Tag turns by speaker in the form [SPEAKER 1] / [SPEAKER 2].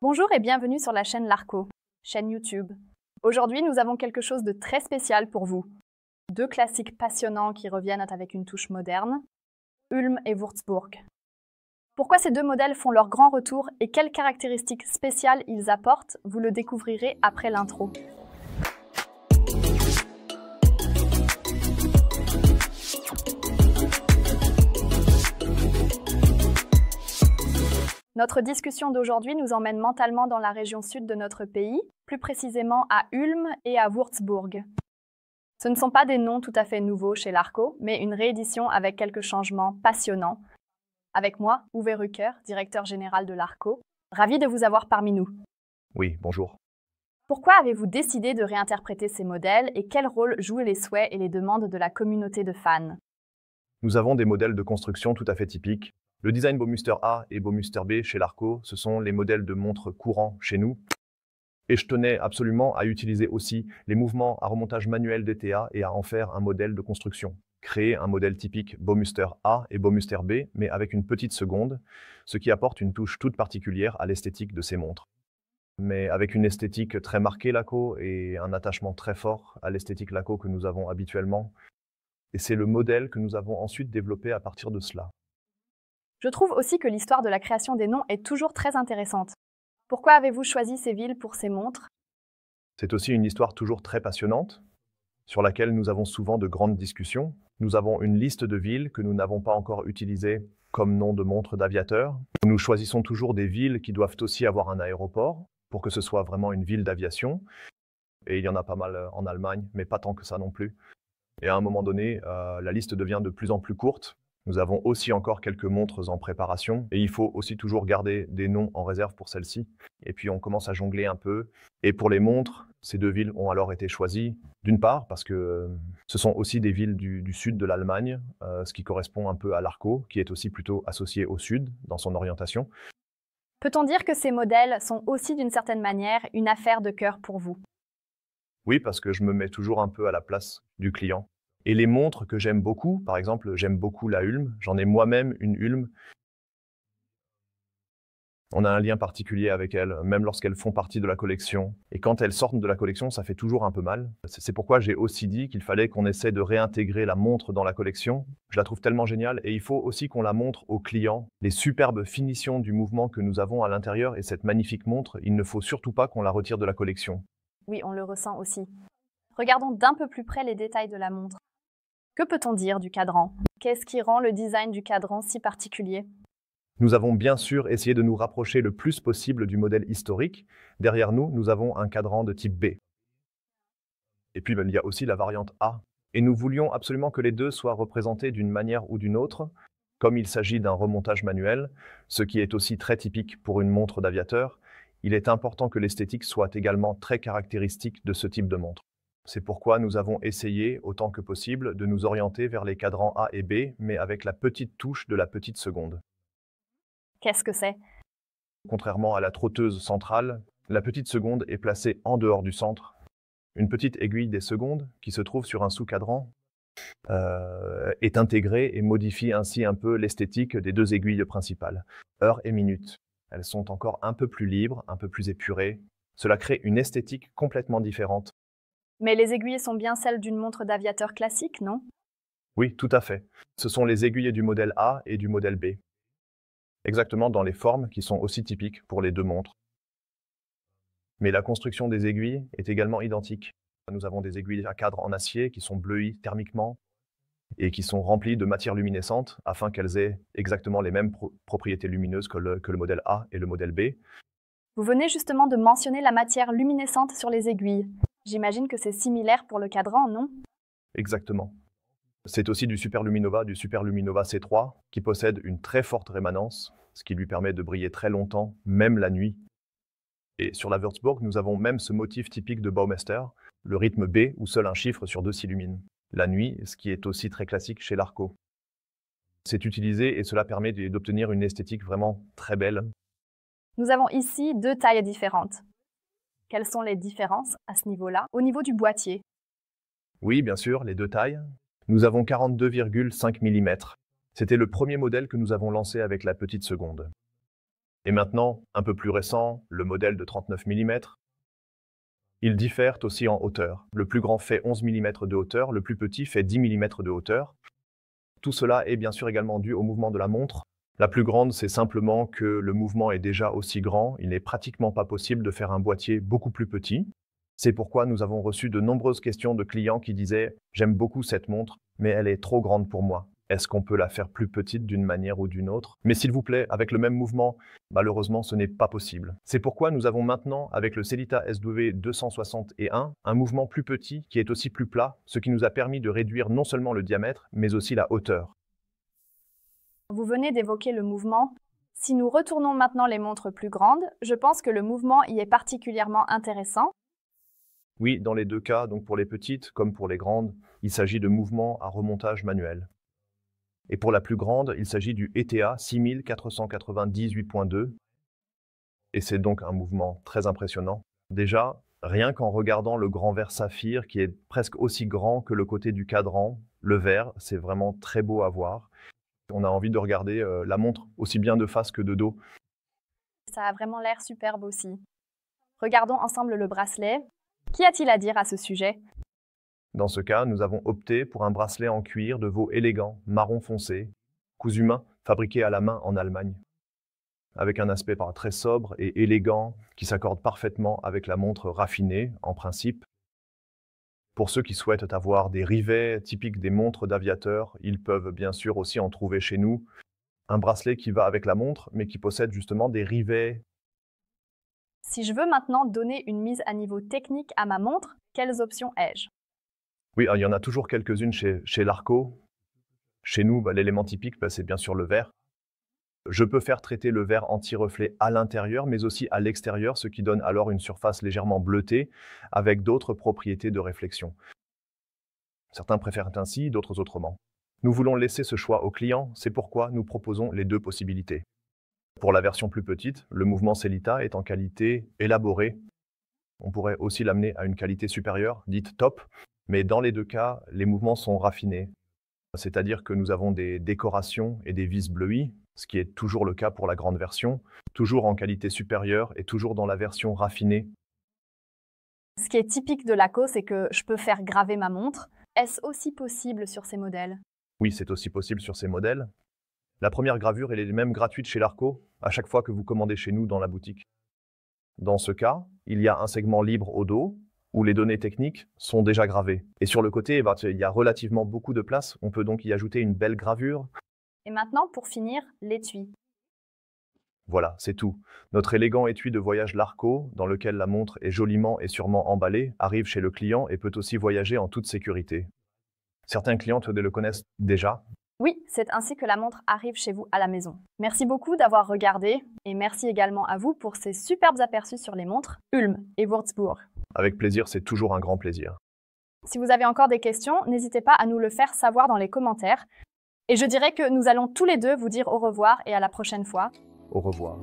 [SPEAKER 1] Bonjour et bienvenue sur la chaîne Larco, chaîne YouTube. Aujourd'hui, nous avons quelque chose de très spécial pour vous. Deux classiques passionnants qui reviennent avec une touche moderne, Ulm et Würzburg. Pourquoi ces deux modèles font leur grand retour et quelles caractéristiques spéciales ils apportent, vous le découvrirez après l'intro. Notre discussion d'aujourd'hui nous emmène mentalement dans la région sud de notre pays, plus précisément à Ulm et à Würzburg. Ce ne sont pas des noms tout à fait nouveaux chez Larco, mais une réédition avec quelques changements passionnants. Avec moi, Uwe Rücker, directeur général de Larco. Ravi de vous avoir parmi nous.
[SPEAKER 2] Oui, bonjour.
[SPEAKER 1] Pourquoi avez-vous décidé de réinterpréter ces modèles et quel rôle jouent les souhaits et les demandes de la communauté de fans?
[SPEAKER 2] Nous avons des modèles de construction tout à fait typiques. Le design Baumuster A et Baumuster B chez Larco, ce sont les modèles de montres courants chez nous. Et je tenais absolument à utiliser aussi les mouvements à remontage manuel DTA et à en faire un modèle de construction. Créer un modèle typique Baumuster A et Baumuster B, mais avec une petite seconde, ce qui apporte une touche toute particulière à l'esthétique de ces montres. Mais avec une esthétique très marquée Laco et un attachement très fort à l'esthétique Laco que nous avons habituellement. Et c'est le modèle que nous avons ensuite développé à partir de cela.
[SPEAKER 1] Je trouve aussi que l'histoire de la création des noms est toujours très intéressante. Pourquoi avez-vous choisi ces villes pour ces montres?
[SPEAKER 2] C'est aussi une histoire toujours très passionnante, sur laquelle nous avons souvent de grandes discussions. Nous avons une liste de villes que nous n'avons pas encore utilisées comme nom de montre d'aviateur. Nous choisissons toujours des villes qui doivent aussi avoir un aéroport, pour que ce soit vraiment une ville d'aviation. Et il y en a pas mal en Allemagne, mais pas tant que ça non plus. Et à un moment donné, la liste devient de plus en plus courte. Nous avons aussi encore quelques montres en préparation et il faut aussi toujours garder des noms en réserve pour celles-ci. Et puis on commence à jongler un peu. Et pour les montres, ces deux villes ont alors été choisies, d'une part parce que ce sont aussi des villes du sud de l'Allemagne, ce qui correspond un peu à l'Arco, qui est aussi plutôt associé au sud dans son orientation.
[SPEAKER 1] Peut-on dire que ces modèles sont aussi d'une certaine manière une affaire de cœur pour vous?
[SPEAKER 2] Oui, parce que je me mets toujours un peu à la place du client. Et les montres que j'aime beaucoup, par exemple, j'aime beaucoup la Ulm. J'en ai moi-même une Ulm. On a un lien particulier avec elles, même lorsqu'elles font partie de la collection. Et quand elles sortent de la collection, ça fait toujours un peu mal. C'est pourquoi j'ai aussi dit qu'il fallait qu'on essaie de réintégrer la montre dans la collection. Je la trouve tellement géniale et il faut aussi qu'on la montre aux clients. Les superbes finitions du mouvement que nous avons à l'intérieur et cette magnifique montre, il ne faut surtout pas qu'on la retire de la collection.
[SPEAKER 1] Oui, on le ressent aussi. Regardons d'un peu plus près les détails de la montre. Que peut-on dire du cadran? Qu'est-ce qui rend le design du cadran si particulier?
[SPEAKER 2] Nous avons bien sûr essayé de nous rapprocher le plus possible du modèle historique. Derrière nous, nous avons un cadran de type B. Et puis, il y a aussi la variante A. Et nous voulions absolument que les deux soient représentés d'une manière ou d'une autre, comme il s'agit d'un remontage manuel, ce qui est aussi très typique pour une montre d'aviateur. Il est important que l'esthétique soit également très caractéristique de ce type de montre. C'est pourquoi nous avons essayé, autant que possible, de nous orienter vers les cadrans A et B, mais avec la petite touche de la petite seconde.
[SPEAKER 1] Qu'est-ce que c'est?
[SPEAKER 2] Contrairement à la trotteuse centrale, la petite seconde est placée en dehors du centre. Une petite aiguille des secondes, qui se trouve sur un sous-cadran, est intégrée et modifie ainsi un peu l'esthétique des deux aiguilles principales, heure et minute. Elles sont encore un peu plus libres, un peu plus épurées. Cela crée une esthétique complètement différente.
[SPEAKER 1] Mais les aiguilles sont bien celles d'une montre d'aviateur classique, non?
[SPEAKER 2] Oui, tout à fait. Ce sont les aiguilles du modèle A et du modèle B. Exactement dans les formes qui sont aussi typiques pour les deux montres. Mais la construction des aiguilles est également identique. Nous avons des aiguilles à cadre en acier qui sont bleuies thermiquement et qui sont remplies de matière luminescente afin qu'elles aient exactement les mêmes propriétés lumineuses que le modèle A et le modèle B.
[SPEAKER 1] Vous venez justement de mentionner la matière luminescente sur les aiguilles. J'imagine que c'est similaire pour le cadran, non?
[SPEAKER 2] Exactement. C'est aussi du Superluminova C3, qui possède une très forte rémanence, ce qui lui permet de briller très longtemps, même la nuit. Et sur la Würzburg, nous avons même ce motif typique de Baumeister, le rythme B où seul un chiffre sur deux s'illumine. La nuit, ce qui est aussi très classique chez Larco. C'est utilisé et cela permet d'obtenir une esthétique vraiment très belle.
[SPEAKER 1] Nous avons ici deux tailles différentes. Quelles sont les différences à ce niveau-là, au niveau du boîtier?
[SPEAKER 2] Oui, bien sûr, les deux tailles. Nous avons 42,5 mm. C'était le premier modèle que nous avons lancé avec la petite seconde. Et maintenant, un peu plus récent, le modèle de 39 mm. Ils diffèrent aussi en hauteur. Le plus grand fait 11 mm de hauteur, le plus petit fait 10 mm de hauteur. Tout cela est bien sûr également dû au mouvement de la montre. La plus grande, c'est simplement que le mouvement est déjà aussi grand, il n'est pratiquement pas possible de faire un boîtier beaucoup plus petit. C'est pourquoi nous avons reçu de nombreuses questions de clients qui disaient « J'aime beaucoup cette montre, mais elle est trop grande pour moi. Est-ce qu'on peut la faire plus petite d'une manière ou d'une autre? Mais s'il vous plaît, avec le même mouvement, malheureusement, ce n'est pas possible. » C'est pourquoi nous avons maintenant, avec le Sellita SW261, un mouvement plus petit qui est aussi plus plat, ce qui nous a permis de réduire non seulement le diamètre, mais aussi la hauteur.
[SPEAKER 1] Vous venez d'évoquer le mouvement. Si nous retournons maintenant les montres plus grandes, je pense que le mouvement y est particulièrement intéressant.
[SPEAKER 2] Oui, dans les deux cas, donc pour les petites comme pour les grandes, il s'agit de mouvements à remontage manuel. Et pour la plus grande, il s'agit du ETA 6498.2. Et c'est donc un mouvement très impressionnant. Déjà, rien qu'en regardant le grand verre saphir qui est presque aussi grand que le côté du cadran, le verre, c'est vraiment très beau à voir. On a envie de regarder la montre aussi bien de face que de dos.
[SPEAKER 1] Ça a vraiment l'air superbe aussi. Regardons ensemble le bracelet. Qu'y a-t-il à dire à ce sujet?
[SPEAKER 2] Dans ce cas, nous avons opté pour un bracelet en cuir de veau élégant, marron foncé, cousu main, fabriqué à la main en Allemagne, avec un aspect très sobre et élégant qui s'accorde parfaitement avec la montre raffinée, en principe. Pour ceux qui souhaitent avoir des rivets typiques des montres d'aviateurs, ils peuvent bien sûr aussi en trouver chez nous. Un bracelet qui va avec la montre, mais qui possède justement des rivets.
[SPEAKER 1] Si je veux maintenant donner une mise à niveau technique à ma montre, quelles options ai-je?
[SPEAKER 2] Oui, il y en a toujours quelques-unes chez Larco. Chez nous, l'élément typique, c'est bien sûr le verre. Je peux faire traiter le verre anti-reflet à l'intérieur, mais aussi à l'extérieur, ce qui donne alors une surface légèrement bleutée, avec d'autres propriétés de réflexion. Certains préfèrent ainsi, d'autres autrement. Nous voulons laisser ce choix au client, c'est pourquoi nous proposons les deux possibilités. Pour la version plus petite, le mouvement Sellita est en qualité élaborée. On pourrait aussi l'amener à une qualité supérieure, dite top, mais dans les deux cas, les mouvements sont raffinés. C'est-à-dire que nous avons des décorations et des vis bleuies, ce qui est toujours le cas pour la grande version, toujours en qualité supérieure et toujours dans la version raffinée.
[SPEAKER 1] Ce qui est typique de Laco, c'est que je peux faire graver ma montre. Est-ce aussi possible sur ces modèles?
[SPEAKER 2] Oui, c'est aussi possible sur ces modèles. La première gravure, elle est même gratuite chez Larco, à chaque fois que vous commandez chez nous dans la boutique. Dans ce cas, il y a un segment libre au dos, où les données techniques sont déjà gravées. Et sur le côté, il y a relativement beaucoup de place, on peut donc y ajouter une belle gravure.
[SPEAKER 1] Et maintenant, pour finir, l'étui.
[SPEAKER 2] Voilà, c'est tout. Notre élégant étui de voyage Larco, dans lequel la montre est joliment et sûrement emballée, arrive chez le client et peut aussi voyager en toute sécurité. Certains clients le connaissent déjà.
[SPEAKER 1] Oui, c'est ainsi que la montre arrive chez vous à la maison. Merci beaucoup d'avoir regardé et merci également à vous pour ces superbes aperçus sur les montres Ulm et Würzburg.
[SPEAKER 2] Avec plaisir, c'est toujours un grand plaisir.
[SPEAKER 1] Si vous avez encore des questions, n'hésitez pas à nous le faire savoir dans les commentaires. Et je dirais que nous allons tous les deux vous dire au revoir et à la prochaine fois.
[SPEAKER 2] Au revoir.